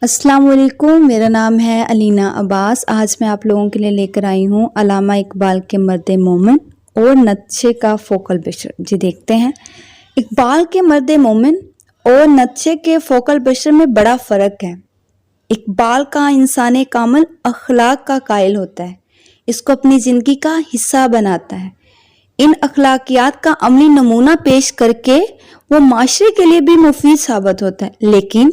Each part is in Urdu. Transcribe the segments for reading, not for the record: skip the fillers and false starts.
السلام علیکم، میرا نام ہے علینا عباس۔ آج میں آپ لوگوں کے لیے لے کر آئی ہوں علامہ اقبال کے مرد مومن اور نقشے کا فوکل بشر۔ جی دیکھتے ہیں، اقبال کے مرد مومن اور نقشے کے فوکل بشر میں بڑا فرق ہے۔ اقبال کا انسان کامل اخلاق کا قائل ہوتا ہے، اس کو اپنی زندگی کا حصہ بناتا ہے، ان اخلاقیات کا عملی نمونہ پیش کر کے وہ معاشرے کے لیے بھی مفید ثابت ہوتا ہے۔ لیکن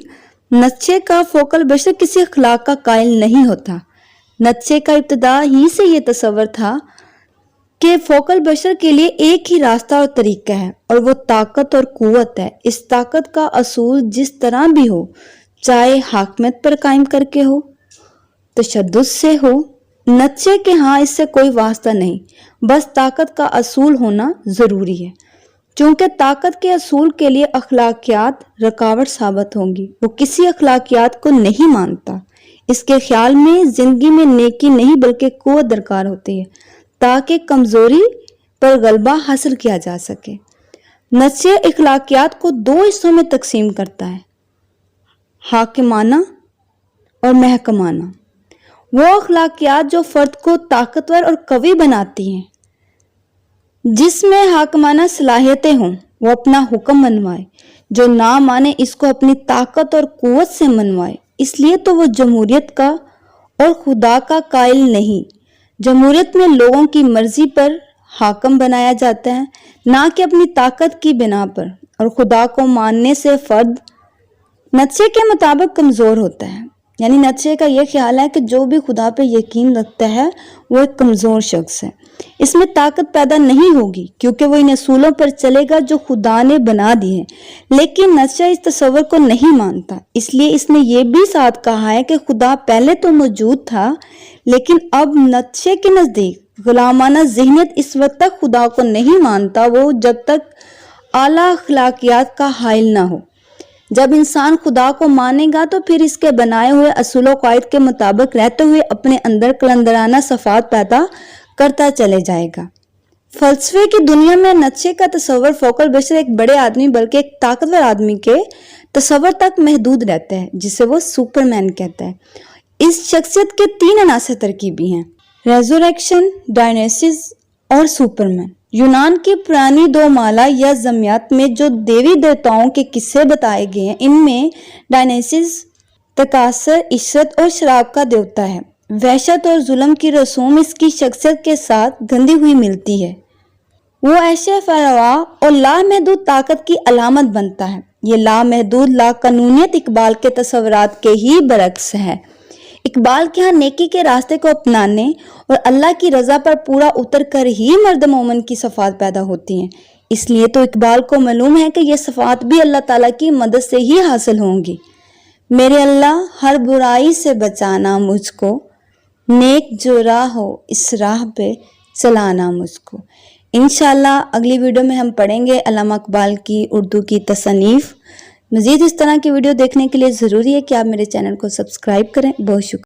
نقشے کا فوکل بشر کسی اخلاق کا قائل نہیں ہوتا۔ نقشے کا ابتدا ہی سے یہ تصور تھا کہ فوکل بشر کے لیے ایک ہی راستہ اور طریقہ ہے، اور وہ طاقت اور قوت ہے۔ اس طاقت کا اصول جس طرح بھی ہو، چاہے حاکمیت پر قائم کر کے ہو، تشدد سے ہو، نقشے کے ہاں اس سے کوئی واسطہ نہیں، بس طاقت کا اصول ہونا ضروری ہے۔ چونکہ طاقت کے اصول کے لیے اخلاقیات رکاوٹ ثابت ہوں گی، وہ کسی اخلاقیات کو نہیں مانتا۔ اس کے خیال میں زندگی میں نیکی نہیں بلکہ قوت درکار ہوتی ہے تاکہ کمزوری پر غلبہ حاصل کیا جا سکے۔ نقشے اخلاقیات کو دو حصوں میں تقسیم کرتا ہے، حاکمانہ اور محکمانہ۔ وہ اخلاقیات جو فرد کو طاقتور اور قوی بناتی ہیں، جس میں حاکمانہ صلاحیتیں ہوں، وہ اپنا حکم منوائے، جو نہ مانے اس کو اپنی طاقت اور قوت سے منوائے۔ اس لیے تو وہ جمہوریت کا اور خدا کا قائل نہیں۔ جمہوریت میں لوگوں کی مرضی پر حاکم بنایا جاتا ہے، نہ کہ اپنی طاقت کی بنا پر، اور خدا کو ماننے سے فرد نقشے کے مطابق کمزور ہوتا ہے۔ یعنی نقشے کا یہ خیال ہے کہ جو بھی خدا پہ یقین رکھتا ہے وہ ایک کمزور شخص ہے، اس میں طاقت پیدا نہیں ہوگی کیونکہ وہ ان اصولوں پر چلے گا جو خدا نے بنا دی ہے۔ لیکن نقشہ اس تصور کو نہیں مانتا، اس لیے اس نے یہ بھی ساتھ کہا ہے کہ خدا پہلے تو موجود تھا، لیکن اب نقشے کے نزدیک غلامانہ ذہنیت اس وقت تک خدا کو نہیں مانتا وہ جب تک اعلیٰ اخلاقیات کا حائل نہ ہو۔ جب انسان خدا کو مانے گا تو پھر اس کے بنائے ہوئے اصول و قواعد کے مطابق رہتے ہوئے اپنے اندر قلندرانہ صفات پیدا کرتا چلے جائے گا۔ فلسفے کی دنیا میں نقشے کا تصور فوکل بشر ایک بڑے آدمی بلکہ ایک طاقتور آدمی کے تصور تک محدود رہتا ہے، جسے وہ سپرمین کہتا ہے۔ اس شخصیت کے تین عناصر ترکیبی ہیں: ریزوریکشن، ڈائنیسس اور سپرمین۔ یونان کی پرانی دو مالا یا زمیات میں جو دیوی دیوتاؤں کے قصے بتائے گئے ہیں، ان میں ڈائنیسس تکاثر، عشرت اور شراب کا دیوتا ہے۔ وحشت اور ظلم کی رسوم اس کی شخصیت کے ساتھ گندی ہوئی ملتی ہے۔ وہ عیش فروا اور لامحدود طاقت کی علامت بنتا ہے۔ یہ لامحدود لا قانونیت اقبال کے تصورات کے ہی برعکس ہے۔ اقبال کے ہاں نیکی کے راستے کو اپنانے اور اللہ کی رضا پر پورا اتر کر ہی مرد مومن کی صفات پیدا ہوتی ہیں۔ اس لیے تو اقبال کو معلوم ہے کہ یہ صفات بھی اللہ تعالیٰ کی مدد سے ہی حاصل ہوں گی۔ میرے اللہ ہر برائی سے بچانا مجھ کو، نیک جو راہ ہو اس راہ پہ چلانا مجھ کو۔ انشاءاللہ اگلی ویڈیو میں ہم پڑھیں گے علامہ اقبال کی اردو کی تصانیف۔ مزید اس طرح کی ویڈیو دیکھنے کے لیے ضروری ہے کہ آپ میرے چینل کو سبسکرائب کریں۔ بہت شکریہ۔